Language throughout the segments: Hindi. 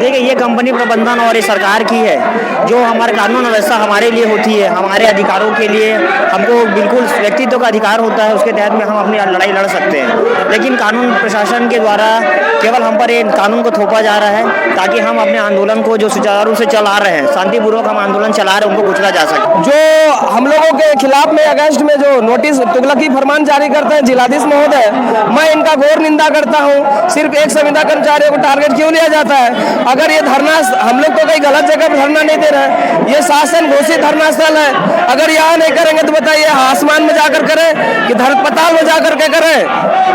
देखिए, ये कंपनी प्रबंधन और ये सरकार की है। जो हमारे कानून व्यवस्था हमारे लिए होती है, हमारे अधिकारों के लिए हमको बिल्कुल व्यक्तित्व का अधिकार होता है, उसके तहत में हम अपनी लड़ाई लड़ सकते हैं। लेकिन कानून प्रशासन के द्वारा केवल हम पर ये कानून को थोपा जा रहा है ताकि हम अपने आंदोलन को जो सुचारू रूप से चला रहे हैं, शांतिपूर्वक हम आंदोलन चला रहे हैं, उनको कुचला जा सके। जो हम लोगों के खिलाफ में अगस्त में जो नोटिस तुगलकी फरमान जारी करते हैं जिलाधीश महोदय, मैं इनका घोर निंदा करता हूं। सिर्फ एक संविदा कर्मचारियों को टारगेट क्यों लिया जाता है? अगर ये धरना, हम लोग तो कहीं गलत जगह पर धरना नहीं दे रहे, ये शासन घोषित धरना स्थल है। अगर यहाँ नहीं करेंगे तो बताइए आसमान में जाकर करें कि धरपताल में जाकर के करें,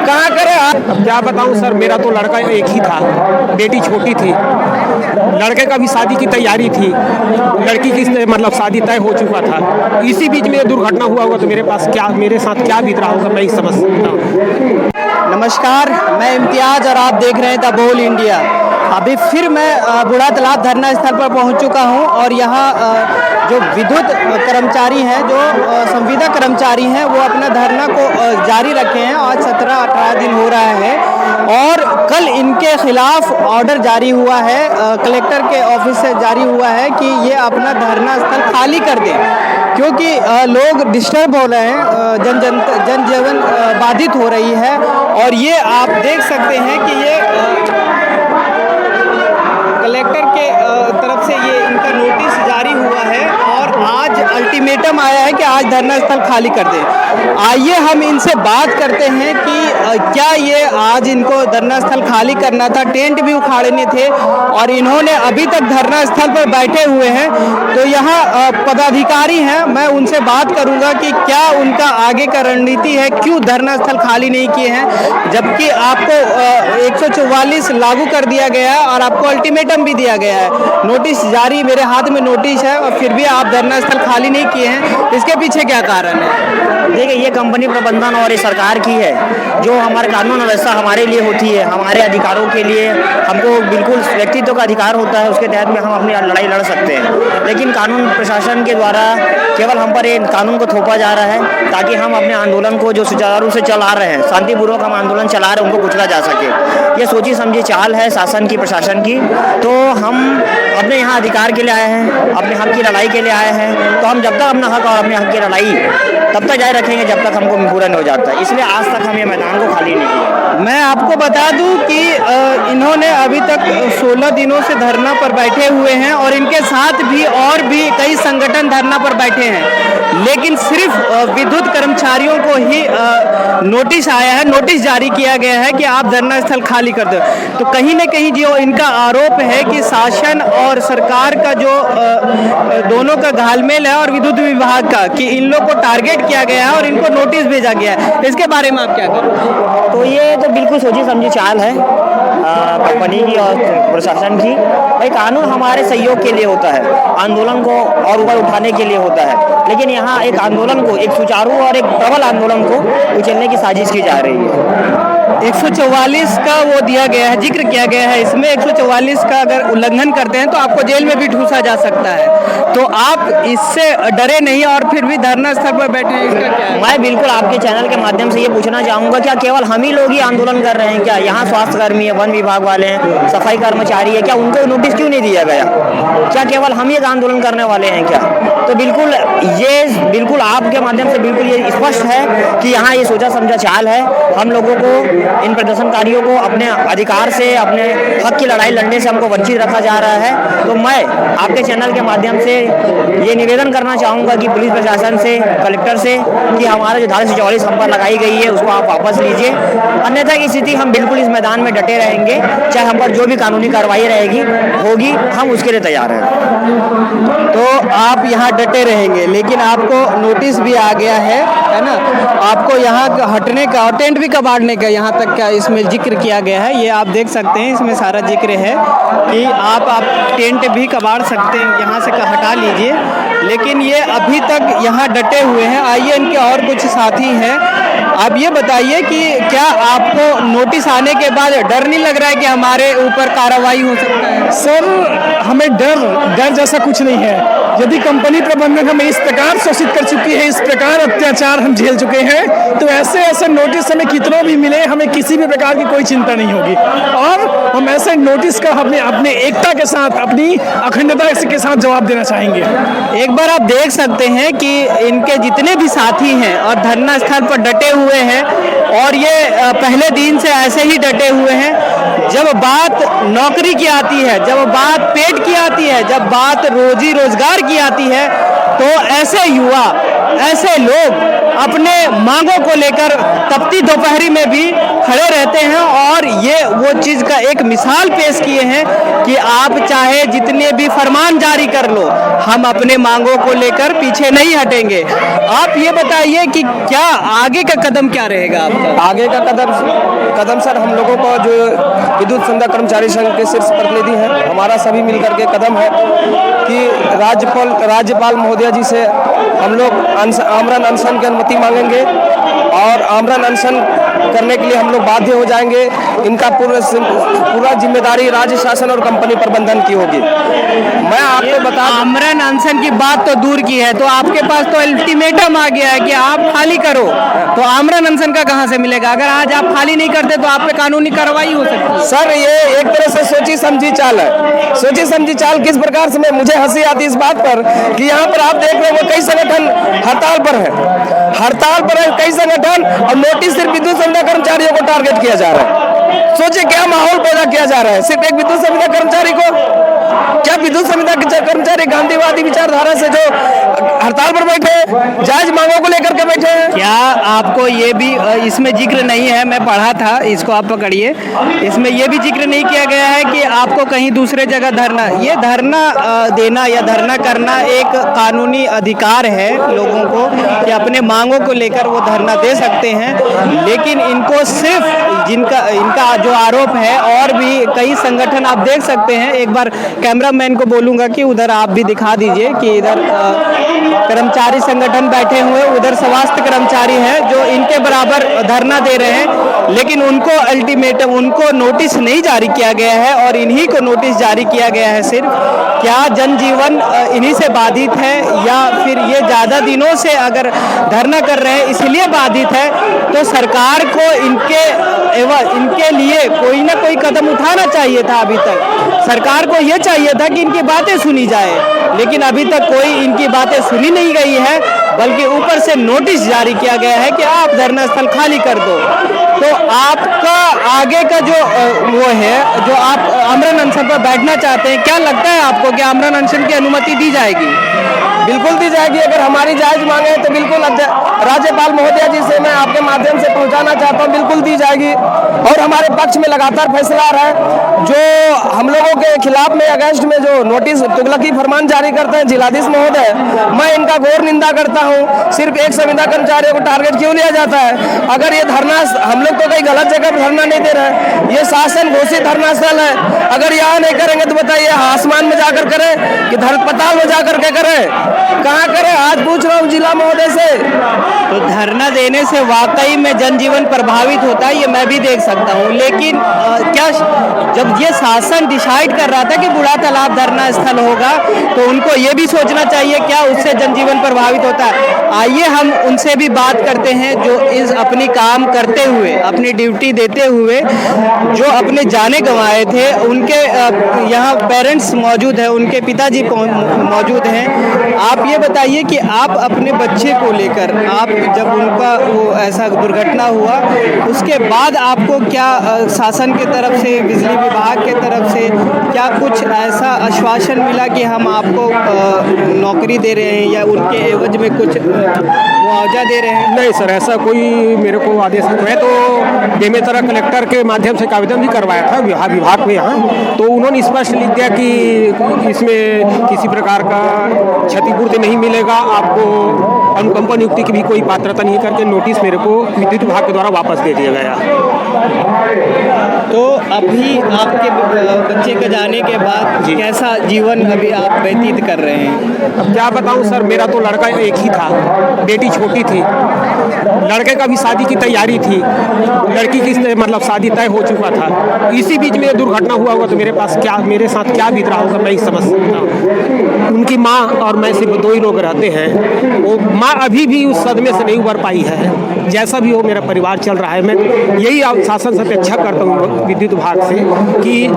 कहाँ करें? अब क्या बताऊं सर, मेरा तो लड़का एक ही था, बेटी छोटी थी, लड़के का भी शादी की तैयारी थी, लड़की की मतलब शादी तय हो चुका था। इसी बीच में दुर्घटना हुआ होगा तो मेरे साथ क्या बीत रहा होगा मैं ही समझ सकता हूँ। नमस्कार, मैं इम्तियाज और आप देख रहे हैं द बोल इंडिया। अभी फिर मैं बूढ़ा तालाब धरना स्थल पर पहुंच चुका हूं और यहाँ जो विद्युत कर्मचारी हैं, जो संविदा कर्मचारी हैं, वो अपना धरना को जारी रखे हैं। आज 17-18 दिन हो रहा है और कल इनके खिलाफ ऑर्डर जारी हुआ है, कलेक्टर के ऑफिस से जारी हुआ है कि ये अपना धरना स्थल खाली कर दें, क्योंकि लोग डिस्टर्ब हो रहे हैं, जनजीवन बाधित हो रही है। और ये आप देख सकते हैं कि ये कलेक्टर के तरफ से ये इनका नोटिस जारी हुआ है और आज अल्टीमेटम आया है कि आज धरना स्थल खाली कर दें। आइए हम इनसे बात करते हैं कि क्या ये आज इनको धरना स्थल खाली करना था, टेंट भी उखाड़ने थे और इन्होंने अभी तक धरना स्थल पर बैठे हुए हैं। तो यहाँ पदाधिकारी हैं, मैं उनसे बात करूंगा कि क्या उनका आगे का रणनीति है, क्यों धरना स्थल खाली नहीं किए हैं, जबकि आपको 144 लागू कर दिया गया है और आपको अल्टीमेटम भी दिया गया है, नोटिस जारी, मेरे हाथ में नोटिस है और फिर भी आप धरना स्थल खाली नहीं किए हैं। इसके पीछे क्या कारण है? देखिए, ये कंपनी प्रबंधन और ये सरकार की है। जो हमारे कानून व्यवस्था हमारे लिए होती है, हमारे अधिकारों के लिए हमको बिल्कुल व्यक्तित्व का अधिकार होता है, उसके तहत में हम अपनी लड़ाई लड़ सकते हैं। लेकिन कानून प्रशासन के द्वारा केवल हम पर ये कानून को थोपा जा रहा है ताकि हम अपने आंदोलन को जो सुचारू रूप से चला रहे हैं, शांतिपूर्वक हम आंदोलन चला रहे हैं, उनको कुचला जा सके। ये सोची समझी चाल है शासन की, प्रशासन की। तो हम अपने यहाँ अधिकार के लिए आए हैं, अपने हक की लड़ाई के लिए आए हैं। तो हम जब तक अपना हक और अपने हक की लड़ाई तब तक जारी रखेंगे जब तक हमको पूरा नहीं हो जाता है। इसलिए आज तक हम ये मैदान को खाली नहीं किया। मैं आपको बता दूं कि इन्होंने अभी तक 16 दिनों से धरना पर बैठे हुए हैं और इनके साथ भी और भी कई संगठन धरना पर बैठे हैं, लेकिन सिर्फ विद्युत कर्मचारियों को ही नोटिस आया है, नोटिस जारी किया गया है कि आप धरना स्थल खाली कर दो। तो कहीं न कहीं जो इनका आरोप है कि शासन और सरकार का जो दोनों का घालमेल है और विद्युत विभाग का, कि इन लोग को टारगेट किया गया है और इनको नोटिस भेजा गया है, इसके बारे में आप क्या करें? तो ये तो बिल्कुल सोची समझी चाल है कंपनी की और प्रशासन की। भाई, कानून हमारे सहयोग के लिए होता है, आंदोलन को और ऊपर उठाने के लिए होता है। लेकिन यहाँ एक आंदोलन को, एक सुचारू और एक प्रबल आंदोलन को कुचलने की साजिश की जा रही है। 144 का वो दिया गया है, जिक्र किया गया है इसमें। 144 का अगर उल्लंघन करते हैं तो आपको जेल में भी ठूसा जा सकता है। तो आप इससे डरे नहीं और फिर भी धरना स्थल पर बैठे हैं, इसका क्या है? मैं बिल्कुल आपके चैनल के माध्यम से ये पूछना चाहूँगा, क्या केवल हम ही लोग ही आंदोलन कर रहे हैं क्या? यहाँ स्वास्थ्य कर्मी है, वन विभाग वाले हैं, सफाई कर्मचारी है, क्या उनको नोटिस क्यों नहीं दिया गया? क्या केवल हम ही आंदोलन करने वाले हैं क्या? तो बिल्कुल आपके माध्यम से बिल्कुल ये स्पष्ट है कि यहाँ ये सोचा समझा चाल है। हम लोगों को, इन प्रदर्शनकारियों को अपने अधिकार से, अपने हक की लड़ाई लड़ने से हमको वंचित रखा जा रहा है। तो मैं आपके चैनल के माध्यम से ये निवेदन करना चाहूँगा कि पुलिस प्रशासन से, कलेक्टर से, कि हमारा जो धारा 144 हम पर लगाई गई है उसको आप वापस लीजिए। अन्यथा की स्थिति हम बिल्कुल इस मैदान में डटे रहेंगे, चाहे हम पर जो भी कानूनी कार्रवाई होगी हम उसके लिए तैयार हैं। तो आप यहाँ डटे रहेंगे, लेकिन आपको नोटिस भी आ गया है ना? आपको यहाँ हटने का और टेंट भी कबाड़ने का यहाँ तक का इसमें जिक्र किया गया है। ये आप देख सकते हैं, इसमें सारा जिक्र है कि आप टेंट भी कबाड़ सकते हैं, यहाँ से हटा लीजिए। लेकिन ये अभी तक यहाँ डटे हुए हैं। आइए, इनके और कुछ साथी हैं। आप ये बताइए कि क्या आपको नोटिस आने के बाद डर नहीं लग रहा है कि हमारे ऊपर कार्रवाई हो सकता है? सर, हमें डर जैसा कुछ नहीं है। यदि कंपनी प्रबंधन हमें इस प्रकार शोषित कर चुकी है, इस प्रकार अत्याचार हम झेल चुके हैं, तो ऐसे नोटिस हमें कितनों भी मिले, हम हमें किसी भी प्रकार की कोई चिंता नहीं होगी और हम ऐसे नोटिस का हमें अपने एकता के साथ, अपनी अखंडता के साथ जवाब देना चाहेंगे। एक बार आप देख सकते हैं कि इनके जितने भी साथी हैं और धरना स्थल पर डटे हुए हैं और ये पहले दिन से ऐसे ही डटे हुए हैं। जब बात नौकरी की आती है, जब बात पेट की आती है, जब बात रोजी रोजगार की आती है, तो ऐसे युवा, ऐसे लोग अपने मांगों को लेकर तपती दोपहरी में भी खड़े रहते हैं और ये वो चीज़ का एक मिसाल पेश किए हैं कि आप चाहे जितने भी फरमान जारी कर लो, हम अपने मांगों को लेकर पीछे नहीं हटेंगे। आप ये बताइए कि क्या आगे का कदम क्या रहेगा आपका? आगे का कदम सर, हम लोगों को जो विद्युत संविदा कर्मचारी संघ के शीर्ष प्रतिनिधि हैं, हमारा सभी मिलकर के कदम है कि राज्यपाल महोदया जी से हम लोग आमरण अनशन की अनुमति मांगेंगे और आमरण अनशन करने के लिए हम लोग बाध्य हो जाएंगे। इनका पूरा जिम्मेदारी राज्य शासन और कंपनी प्रबंधन की होगी। मैं आपको बता, आमरण अनशन की बात तो दूर की है, तो आपके पास तो अल्टीमेटम आ गया है कि आप खाली करो, तो आमरण अनशन का कहां से मिलेगा? अगर आज आप खाली नहीं करते तो आप पे कानूनी कार्रवाई हो सकती है। सर ये एक तरह से सोची समझी चाल है। सोची समझी चाल किस प्रकार से? मुझे हंसी आती इस बात पर कि यहाँ पर आप देख रहे हो कई संगठन हड़ताल पर है कई संगठन, और नोटिस सिर्फ विद्युत संविदा कर्मचारियों को टारगेट किया जा रहा है। सोचिए क्या माहौल पैदा किया जा रहा है। सिर्फ एक विद्युत संविदा कर्मचारी को, क्या विद्युत संविदा कर्मचारी गांधीवादी विचारधारा से जो हड़ताल पर बैठे, जायज मांगों को लेकर के बैठे हैं? क्या आपको ये भी इसमें जिक्र नहीं है, मैं पढ़ा था, इसको आप पकड़िए, इसमें ये भी जिक्र नहीं किया गया है कि आपको कहीं दूसरे जगह धरना देना या धरना करना एक कानूनी अधिकार है लोगों को कि अपने मांगों को लेकर वो धरना दे सकते हैं। लेकिन इनको सिर्फ इनका जो आरोप है, और भी कई संगठन आप देख सकते हैं, एक बार कैमरामैन को बोलूंगा कि उधर आप भी दिखा दीजिए कि इधर कर्मचारी संगठन बैठे हुए, उधर स्वास्थ्य कर्मचारी हैं जो इनके बराबर धरना दे रहे हैं, लेकिन उनको अल्टीमेटम, उनको नोटिस नहीं जारी किया गया है और इन्हीं को नोटिस जारी किया गया है सिर्फ। क्या जनजीवन इन्हीं से बाधित है या फिर ये ज़्यादा दिनों से अगर धरना कर रहे हैं इसलिए बाधित है, तो सरकार को इनके लिए कोई ना कोई कदम उठाना चाहिए था। अभी तक सरकार को ये चाहिए था कि इनकी बातें सुनी जाए, लेकिन अभी तक कोई इनकी बातें सुनी नहीं गई है, बल्कि ऊपर से नोटिस जारी किया गया है कि आप धरना स्थल खाली कर दो। तो आपका आगे का जो वो है, जो आप आमरण अनशन पर बैठना चाहते हैं, क्या लगता है आपको कि आमरण अनशन की अनुमति दी जाएगी? बिल्कुल दी जाएगी। अगर हमारी जायज मांगे तो बिल्कुल राज्यपाल महोदया जी से मैं आपके माध्यम से पहुंचाना चाहता हूं, बिल्कुल दी जाएगी। और हमारे पक्ष में लगातार फैसला आ रहा है। जो हम लोगों के खिलाफ में अगस्त में जो नोटिस तुगलकी फरमान जारी करते हैं जिलाधीश महोदय, मैं इनका घोर निंदा करता हूं। सिर्फ एक संविदा कर्मचारियों को टारगेट क्यों लिया जाता है? अगर ये धरना, हम लोग तो कहीं गलत जगह पर धरना नहीं दे रहे हैं, ये शासन घोषित धरना स्थल है। अगर यहाँ नहीं करेंगे तो बताइए आसमान में जाकर करें कि धरपताल में जाकर के करें? कहाँ करें? आज पूछ रहा हूँ जिला महोदय से। तो धरना देने से वाकई में जनजीवन प्रभावित होता है, ये मैं भी देख सकता हूँ, लेकिन क्या जब ये शासन डिसाइड कर रहा था कि बूढ़ा तालाब धरना स्थल होगा, तो उनको ये भी सोचना चाहिए क्या उससे जनजीवन प्रभावित होता है? आइए हम उनसे भी बात करते हैं जो इस अपनी काम करते हुए, अपनी ड्यूटी देते हुए जो अपने जाने गंवाए थे, उनके यहाँ पेरेंट्स मौजूद हैं, उनके पिताजी मौजूद हैं। आप ये बताइए कि आप अपने बच्चे को लेकर, आप जब उनका वो ऐसा दुर्घटना हुआ, उसके बाद आपको क्या शासन के तरफ से, बिजली विभाग के तरफ से क्या कुछ ऐसा आश्वासन मिला कि हम आपको नौकरी दे रहे हैं या उनके एवज में कुछ मुआवजा दे रहे हैं? नहीं सर, ऐसा कोई मेरे को आदेश नहीं। मैं तो बेमेतरा कलेक्टर के माध्यम से आवेदन भी करवाया था विभाग में यहाँ, तो उन्होंने स्पष्ट लिख दिया कि इसमें किसी प्रकार का क्षतिपूर्ति नहीं मिलेगा, आपको अनुकंपा नियुक्ति की भी कोई पात्रता नहीं, करके नोटिस मेरे को विद्युत विभाग के द्वारा वापस दे दिया गया। तो अभी आपके बच्चे के जाने के बाद कैसा जीवन अभी आप व्यतीत कर रहे हैं? अब क्या बताऊं सर, मेरा तो लड़का एक ही था, बेटी छोटी थी, लड़के का भी शादी की तैयारी थी, लड़की की मतलब शादी तय हो चुका था। इसी बीच में दुर्घटना हुआ होगा तो मेरे साथ क्या बीत रहा होगा मैं ही समझ सकता हूँ। उनकी माँ और मैं सिर्फ 2 ही लोग रहते हैं। वो माँ अभी भी उस सदमे से नहीं उबर पाई है। जैसा भी हो मेरा परिवार चल रहा है। मैं यही शासन से अपेक्षा करता हूँ विद्युत विभाग से कि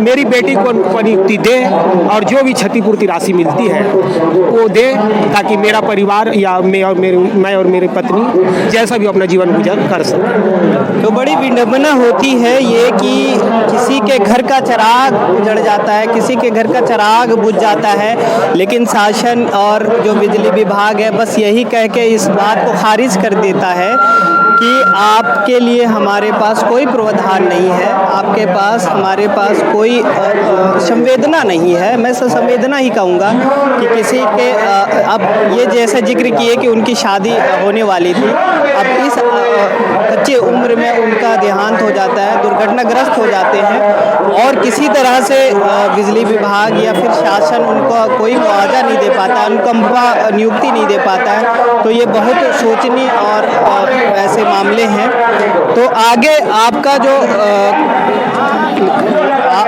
मेरी बेटी को नियुक्ति दे और जो भी क्षतिपूर्ति राशि मिलती है वो दे, ताकि मेरा परिवार या मैं और मेरी पत्नी जैसा भी अपना जीवन गुजर कर सके। तो बड़ी विडंबना होती है ये कि किसी के घर का चिराग जड़ जाता है, किसी के घर का चिराग बुझ जाता है, लेकिन शासन और जो बिजली विभाग है बस यही कह के इस बात को खारिज कर देता है कि आपके लिए हमारे पास कोई प्रावधान नहीं है, आपके पास हमारे पास कोई संवेदना नहीं है। मैं संवेदना ही कहूँगा कि किसी के अब ये जैसा जिक्र किए कि उनकी शादी होने वाली थी, अब इस बच्चे उम्र में उनका देहांत हो जाता है, दुर्घटनाग्रस्त हो जाते हैं और किसी तरह से बिजली विभाग या फिर शासन उनको कोई मुआवजा नहीं दे पाता, अनुकंपा नियुक्ति नहीं दे पाता है। तो ये बहुत सोचनीय और ऐसे मामले हैं। तो आगे आपका जो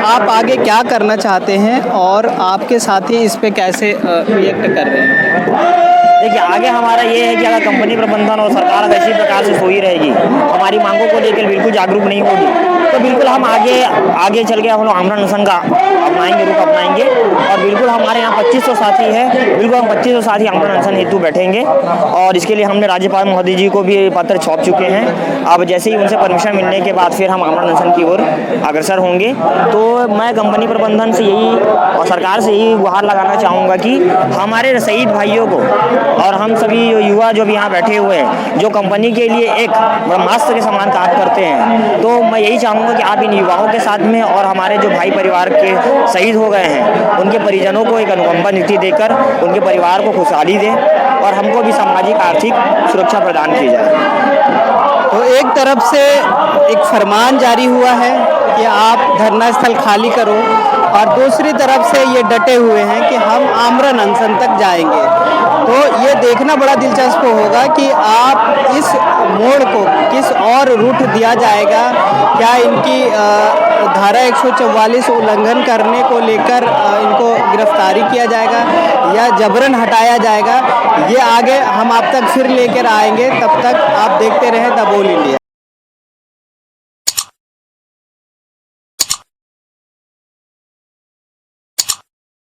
आप आगे क्या करना चाहते हैं और आपके साथी इस पे कैसे रिएक्ट कर रहे हैं? देखिए, आगे हमारा ये है कि अगर कंपनी प्रबंधन और सरकार अगर इसी प्रकार से सोई रहेगी, हमारी मांगों को लेकर बिल्कुल जागरूक नहीं होगी, तो बिल्कुल हम आगे चल के हम लोग आमरण अनशन का रुख अपनाएंगे और बिल्कुल हमारे यहाँ 2500 साथी है, बिल्कुल हम 2500 साथी आमरण अनशन हेतु बैठेंगे और इसके लिए हमने राज्यपाल महोदय जी को भी पत्र सौंप चुके हैं। अब जैसे ही उनसे परमिशन मिलने के बाद फिर हम आमरण अनशन की ओर अग्रसर होंगे। तो मैं कंपनी प्रबंधन से यही और सरकार से यही गुहार लगाना चाहूँगा कि हमारे शहीद भाइयों को और हम सभी युवा जो भी यहाँ बैठे हुए हैं, जो कंपनी के लिए एक ब्रह्मास्त्र के समान काम करते हैं, तो मैं यही चाहूँगा कि आप इन युवाओं के साथ में और हमारे जो भाई परिवार के शहीद हो गए हैं उनके परिजनों को एक अनुकंपा नियुक्ति देकर उनके परिवार को खुशहाली दें और हमको भी सामाजिक आर्थिक सुरक्षा प्रदान की जाए। तो एक तरफ से एक फरमान जारी हुआ है कि आप धरना स्थल खाली करो और दूसरी तरफ से ये डटे हुए हैं कि हम आमरण अनशन तक जाएंगे। तो ये देखना बड़ा दिलचस्प होगा कि आप इस मोड़ को किस और रूट दिया जाएगा। क्या इनकी धारा 144 उल्लंघन करने को लेकर इनको गिरफ्तारी किया जाएगा या जबरन हटाया जाएगा, ये आगे हम आप तक फिर लेकर आएंगे। तब तक आप देखते रहें द बोल इंडिया।